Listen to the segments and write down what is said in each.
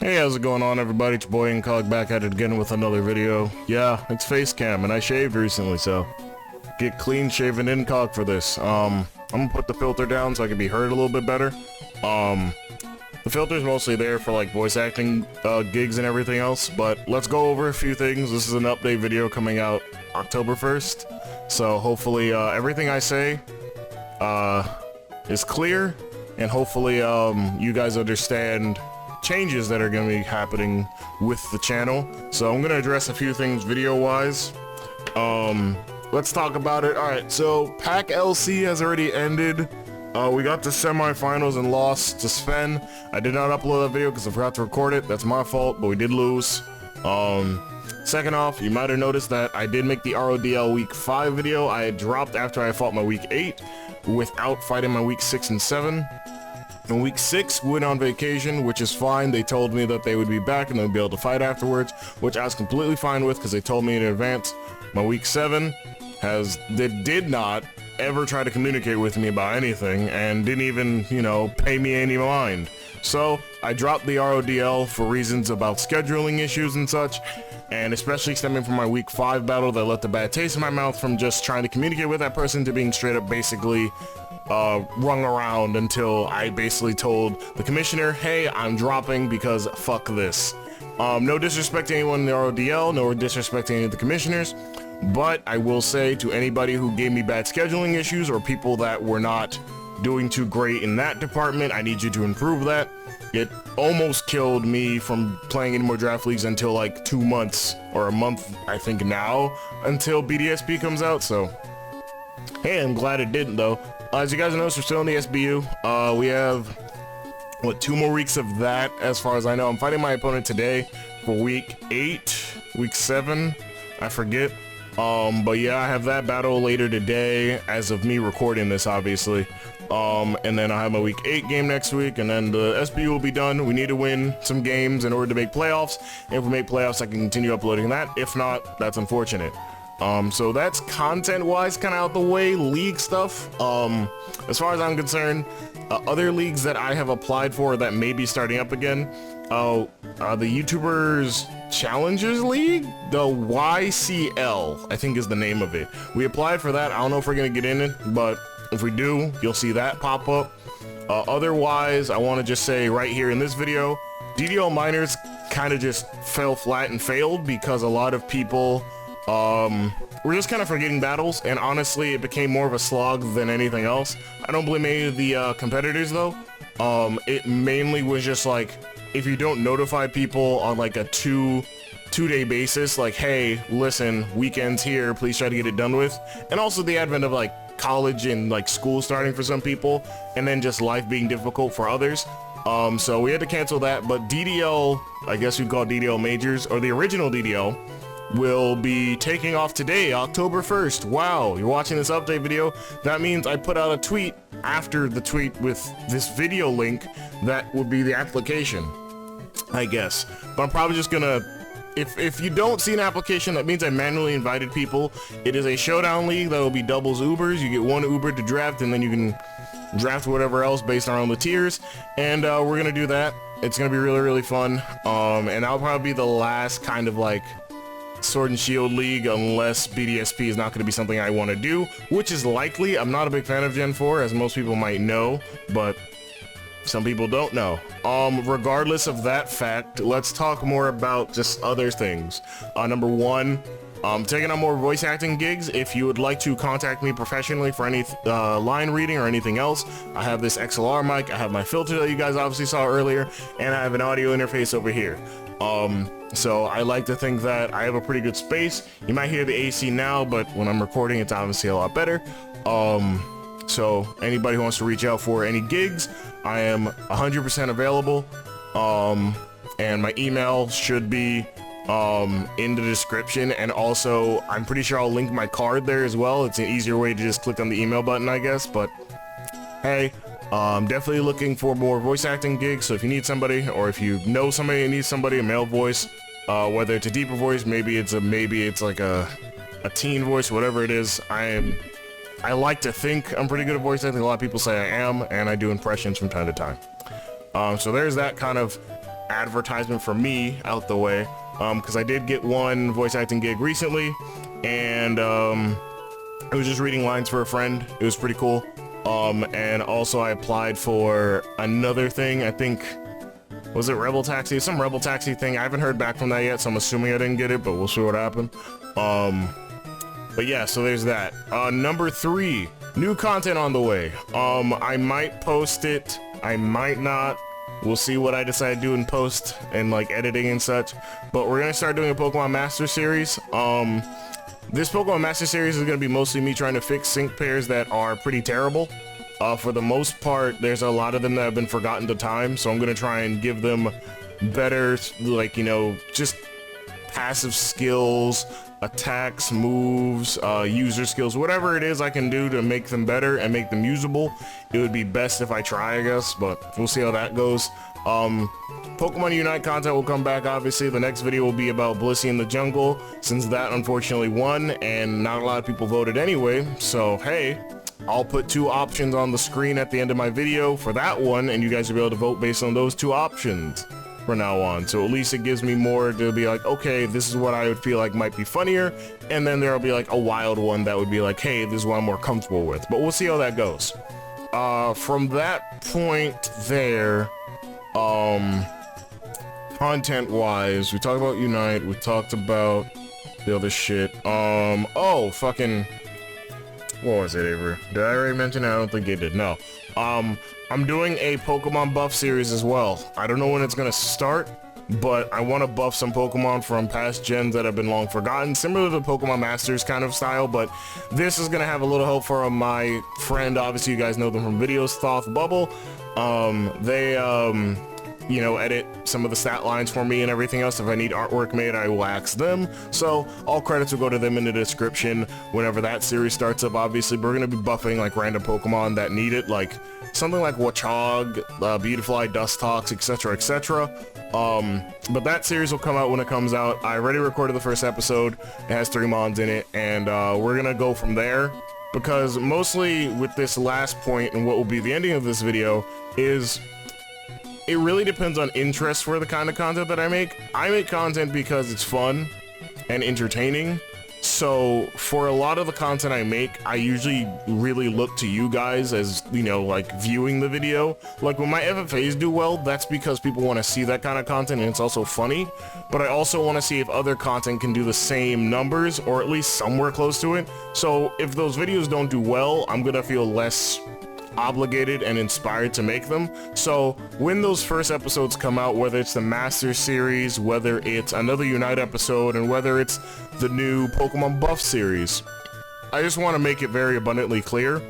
Hey, how's it going on, everybody? It's your boy Incog back at it again with another video. Yeah, it's face cam, and I shaved recently, so get clean shaven Incog for this. I'm gonna put the filter down so I can be heard a little bit better. The filter's mostly there for like voice acting gigs and everything else, but let's go over a few things. This is an update video coming out October 1st, so hopefully everything I say is clear, and hopefully you guys understand changes that are going to be happening with the channel. So I'm going to address a few things video-wise. Let's talk about it. Alright, so Pack LC has already ended. We got to semifinals and lost to Sven. I did not upload that video because I forgot to record it. That's my fault, but we did lose. Second off, you might have noticed that I did make the Rodl week 5 video. I had dropped after I fought my week 8 without fighting my week 6 and 7. In week 6, went on vacation, which is fine. They told me that they would be back and they'd be able to fight afterwards, which I was completely fine with because they told me in advance. My week 7 did not ever try to communicate with me about anything and didn't even, you know, pay me any mind. So I dropped the Rodl for reasons about scheduling issues and such, and especially stemming from my week 5 battle that left a bad taste in my mouth from just trying to communicate with that person to being straight up basically rung around until I basically told the commissioner, hey, I'm dropping because fuck this. No disrespect to anyone in the Rodl, no disrespect to any of the commissioners, but I will say to anybody who gave me bad scheduling issues or people that were not doing too great in that department, I need you to improve that. It almost killed me from playing any more draft leagues until like 2 months or a month, I think now, until BDSP comes out. So hey, I'm glad it didn't though. As you guys notice, we're still in the SBU. We have, what, 2 more weeks of that as far as I know. I'm fighting my opponent today for week 8, week 7, I forget. But yeah, I have that battle later today as of me recording this, obviously. And then I have my week 8 game next week, and then the SBU will be done. We need to win some games in order to make playoffs. And if we make playoffs, I can continue uploading that. If not, that's unfortunate. So that's content-wise kind of out the way. League stuff, as far as I'm concerned, other leagues that I have applied for that may be starting up again, the YouTubers Challengers League, the YCL, I think is the name of it. We applied for that. I don't know if we're gonna get in it, but if we do, you'll see that pop up. Otherwise, I want to just say right here in this video, DDL Minors kind of just fell flat and failed because a lot of people we're just kind of forgetting battles, and honestly it became more of a slog than anything else. I don't blame any of the competitors though. It mainly was just like, if you don't notify people on like a two-day basis, like, hey, listen, weekends here, please try to get it done with. And also the advent of like college and like school starting for some people, and then just life being difficult for others. So we had to cancel that, but DDL, I guess you'd call DDL Majors, or the original DDL, will be taking off today, October 1st. Wow, you're watching this update video. That means I put out a tweet after the tweet with this video link that would be the application, I guess. But I'm probably just gonna, if you don't see an application, that means I manually invited people. It is a showdown league that will be doubles Ubers. You get 1 Uber to draft, and then you can draft whatever else based on the tiers. And we're gonna do that. It's gonna be really, really fun. And that'll probably be the last kind of like Sword and Shield League, unless BDSP is not going to be something I want to do, which is likely. I'm not a big fan of Gen 4, as most people might know, but some people don't know. Regardless of that fact, let's talk more about just other things. Number 1, taking on more voice acting gigs. If you would like to contact me professionally for any line reading or anything else, I have this XLR mic, I have my filter that you guys obviously saw earlier, and I have an audio interface over here. So I like to think that I have a pretty good space. You might hear the AC now, but when I'm recording, it's obviously a lot better. So anybody who wants to reach out for any gigs, I am 100% available. And my email should be in the description, and also I'm pretty sure I'll link my card there as well. It's an easier way to just click on the email button, I guess. But hey, I'm definitely looking for more voice acting gigs, so if you need somebody, or if you know somebody that needs somebody, a male voice, whether it's a deeper voice, maybe it's like a teen voice, whatever it is, I like to think I'm pretty good at voice acting. A lot of people say I am, and I do impressions from time to time. So there's that kind of advertisement for me out the way, because I did get one voice acting gig recently, and I was just reading lines for a friend. It was pretty cool. And also I applied for another thing, I think, was it Rebel Taxi? Some Rebel Taxi thing. I haven't heard back from that yet, so I'm assuming I didn't get it, but we'll see what happened. But yeah, so there's that. Number 3, new content on the way. I might post it, I might not. We'll see what I decide to do in post and like editing and such. But we're gonna start doing a Pokemon Master Series. This Pokemon Master Series is gonna be mostly me trying to fix sync pairs that are pretty terrible. For the most part, there's a lot of them that have been forgotten to time, so I'm gonna try and give them better, like, you know, just passive skills, attacks, moves, user skills, whatever it is I can do to make them better and make them usable. It would be best if I try, I guess, but we'll see how that goes. Pokemon Unite content will come back, obviously. The next video will be about Blissey in the jungle, since that unfortunately won, and not a lot of people voted anyway, so hey, I'll put 2 options on the screen at the end of my video for that one, and you guys will be able to vote based on those 2 options from now on. So at least it gives me more to be like, okay, this is what I would feel like might be funnier, and then there'll be like a wild one that would be like, hey, this is what I'm more comfortable with. But we'll see how that goes. From that point there, content-wise, we talked about Unite, we talked about the other shit. Oh, fucking... What was it, Avery? Did I already mention it? I don't think it did. No. I'm doing a Pokemon buff series as well. I don't know when it's gonna start, but I want to buff some Pokemon from past gens that have been long forgotten, similar to the Pokemon Masters kind of style, but this is gonna have a little help from my friend. Obviously, you guys know them from videos, Thoth Bubble. They, you know, edit some of the stat lines for me and everything else. If I need artwork made, I will ask them. So all credits will go to them in the description whenever that series starts up, obviously. But we're gonna be buffing like random Pokemon that need it, like something like Wachog, Beautifly, Dustox, etc, etc. But that series will come out when it comes out. I already recorded the first episode. It has 3 mons in it, and we're gonna go from there. Because mostly with this last point and what will be the ending of this video is, it really depends on interest for the kind of content that I make. I make content because it's fun and entertaining. So for a lot of the content I make, I usually really look to you guys as, you know, like viewing the video. Like when my FFAs do well, that's because people want to see that kind of content and it's also funny. But I also want to see if other content can do the same numbers or at least somewhere close to it. So if those videos don't do well, I'm gonna feel less obligated and inspired to make them. So when those first episodes come out, whether it's the Master Series, whether it's another Unite episode, and whether it's the new Pokemon Buff series, I just want to make it very abundantly clear,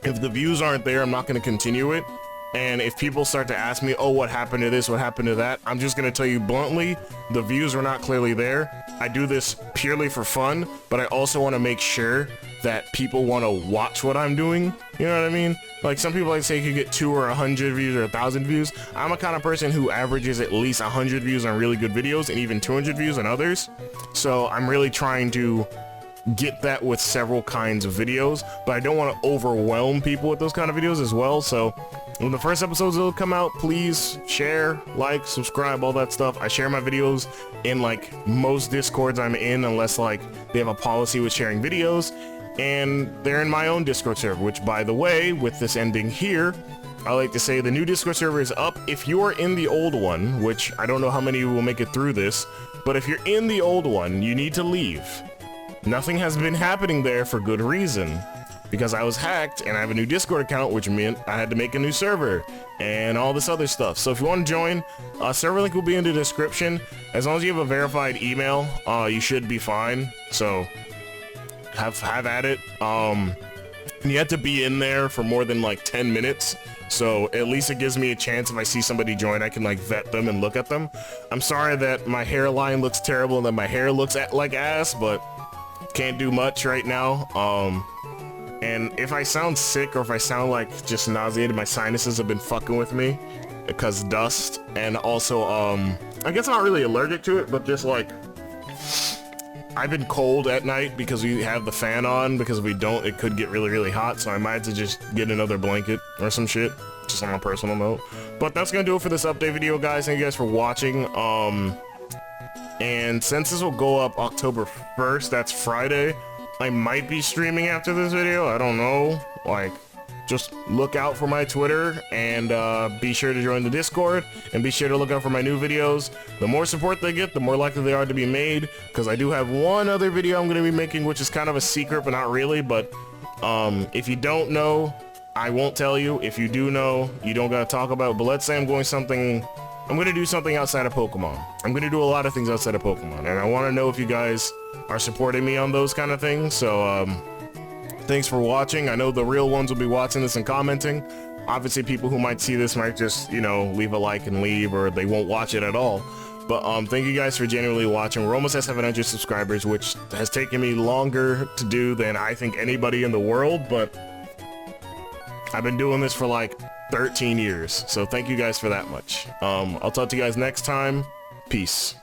if the views aren't there, I'm not going to continue it. And if people start to ask me, oh, what happened to this, what happened to that, I'm just going to tell you bluntly, the views are not clearly there. I do this purely for fun, but I also want to make sure that people want to watch what I'm doing. You know what I mean? Like some people like say you could get 2 or 100 views or 1,000 views. I'm a kind of person who averages at least 100 views on really good videos and even 200 views on others. So I'm really trying to get that with several kinds of videos, but I don't want to overwhelm people with those kind of videos as well. So when the first episodes will come out, please share, like, subscribe, all that stuff. I share my videos in like most Discords I'm in, unless like they have a policy with sharing videos, and they're in my own Discord server, which by the way, with this ending here, I like to say the new Discord server is up. If you're in the old one, which I don't know how many will make it through this, but if you're in the old one, you need to leave. Nothing has been happening there for good reason, because I was hacked and I have a new Discord account, which meant I had to make a new server and all this other stuff. So if you want to join, server link will be in the description. As long as you have a verified email, you should be fine. So have at it. You have to be in there for more than like 10 minutes. So at least it gives me a chance if I see somebody join, I can like vet them and look at them. I'm sorry that my hairline looks terrible and that my hair looks like ass, but can't do much right now. And if I sound sick or if I sound like just nauseated, my sinuses have been fucking with me because dust, and also I guess I'm not really allergic to it, but just like I've been cold at night because we have the fan on, because if we don't, it could get really, really hot, so I might have to just get another blanket or some shit. just on a personal note. But that's gonna do it for this update video, guys. Thank you guys for watching. And since this will go up October 1st, that's Friday, I might be streaming after this video. I don't know. Like, just look out for my Twitter, and be sure to join the Discord, and be sure to look out for my new videos. The more support they get, the more likely they are to be made, because I do have one other video I'm going to be making, which is kind of a secret, but not really. But if you don't know, I won't tell you. If you do know, you don't got to talk about it. But let's say I'm going to do something outside of Pokemon. I'm going to do a lot of things outside of Pokemon, and I want to know if you guys are supporting me on those kind of things. So thanks for watching. I know the real ones will be watching this and commenting. Obviously, people who might see this might just, you know, leave a like and leave, or they won't watch it at all. But thank you guys for genuinely watching. We're almost at 700 subscribers, which has taken me longer to do than I think anybody in the world, but I've been doing this for like 13 years, so thank you guys for that much. I'll talk to you guys next time. Peace.